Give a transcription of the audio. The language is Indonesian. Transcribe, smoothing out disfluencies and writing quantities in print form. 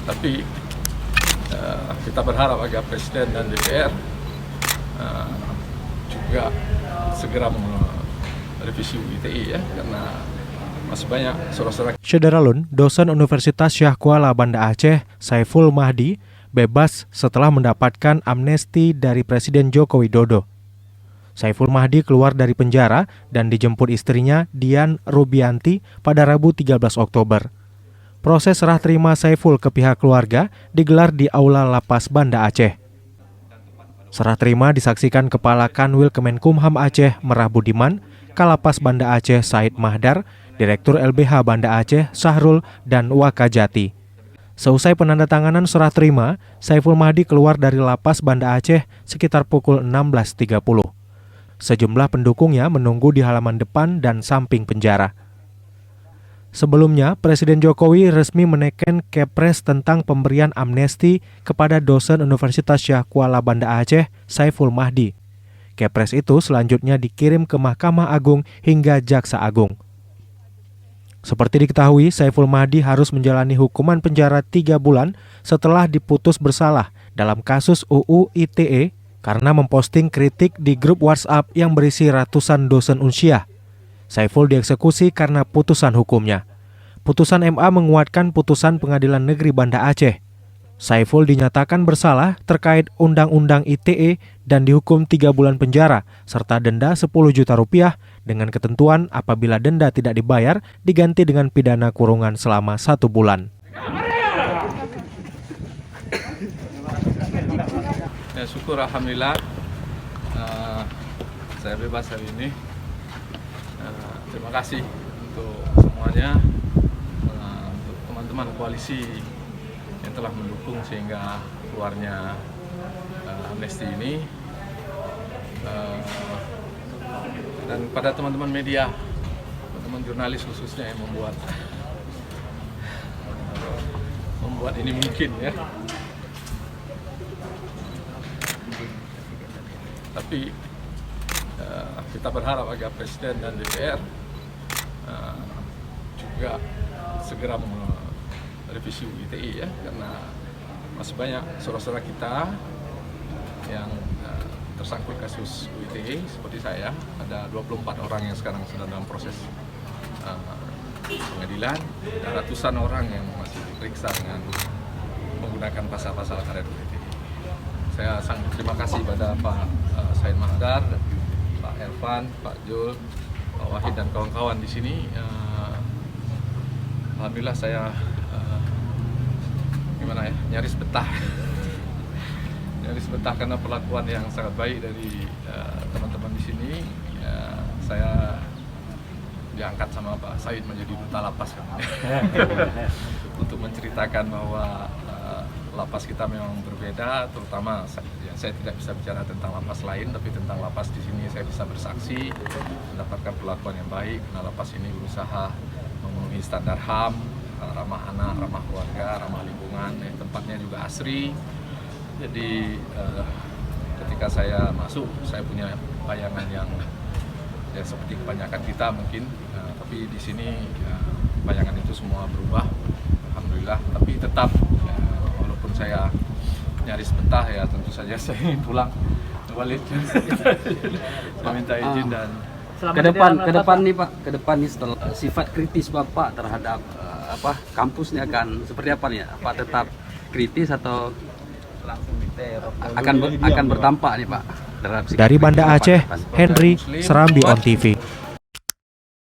Tapi kita berharap agar Presiden dan DPR juga segera merevisi UU ITE ya, karena masih banyak saudara-saudara. Syederalun, dosen Universitas Syah Kuala Banda Aceh, Saiful Mahdi, bebas setelah mendapatkan amnesti dari Presiden Joko Widodo. Saiful Mahdi keluar dari penjara dan dijemput istrinya Dian Rubianti pada Rabu 13 Oktober. Proses serah terima Saiful ke pihak keluarga digelar di Aula Lapas Banda Aceh. Serah terima disaksikan Kepala Kanwil Kemenkumham Aceh Merah Budiman, Kalapas Banda Aceh Said Mahdar, Direktur LBH Banda Aceh Sahrul, dan Wakajati. Seusai penandatanganan serah terima, Saiful Mahdi keluar dari Lapas Banda Aceh sekitar pukul 16.30. Sejumlah pendukungnya menunggu di halaman depan dan samping penjara. Sebelumnya, Presiden Jokowi resmi menekan Kepres tentang pemberian amnesti kepada dosen Universitas Syah Kuala Banda Aceh, Saiful Mahdi. Kepres itu selanjutnya dikirim ke Mahkamah Agung hingga Jaksa Agung. Seperti diketahui, Saiful Mahdi harus menjalani hukuman penjara 3 bulan setelah diputus bersalah dalam kasus UU ITE karena memposting kritik di grup WhatsApp yang berisi ratusan dosen Unsyah. Saiful dieksekusi karena putusan hukumnya. Putusan MA menguatkan putusan Pengadilan Negeri Banda Aceh. Saiful dinyatakan bersalah terkait Undang-Undang ITE dan dihukum 3 bulan penjara serta denda 10 juta rupiah dengan ketentuan apabila denda tidak dibayar diganti dengan pidana kurungan selama 1 bulan. Ya, syukur alhamdulillah saya bebas hari ini. Terima kasih untuk semuanya, untuk teman-teman koalisi yang telah mendukung sehingga keluarnya amnesti ini, dan pada teman-teman media, teman-teman jurnalis khususnya yang membuat ini mungkin ya. Tapi kita berharap agar Presiden dan DPR juga segera merevisi UU ITE ya, karena masih banyak saudara-saudara kita yang tersangkut kasus UU ITE seperti saya. Ada 24 orang yang sekarang sedang dalam proses pengadilan, dan ratusan orang yang masih diperiksa dengan menggunakan pasal-pasal karet UU ITE. Saya sangat terima kasih pada Pak Said Mahdar, Pak Ervan, Pak Jul, Pak Wahid dan kawan-kawan di sini. Alhamdulillah saya nyaris betah. Nyaris betah karena perlakuan yang sangat baik dari teman-teman di sini. Saya diangkat sama Pak Said menjadi duta lapas kan. Untuk menceritakan bahwa lapas kita memang berbeda, terutama saya tidak bisa bicara tentang lapas lain, tapi tentang lapas di sini saya bisa bersaksi, mendapatkan perlakuan yang baik, karena lapas ini berusaha memenuhi standar HAM, ramah anak, ramah keluarga, ramah lingkungan, tempatnya juga asri. Jadi ketika saya masuk, saya punya bayangan yang ya seperti kebanyakan kita mungkin, tapi di sini bayangan itu semua berubah, alhamdulillah. Tapi tetap walaupun saya nyaris betah ya, tentu saja saya ingin pulang balik. Saya minta izin dan ke depan nih setelah sifat kritis Bapak terhadap kampus ini akan seperti apa nih? Apa tetap kritis atau akan bertampak nih Pak? Dari Banda Aceh, Henry, Serambi On TV.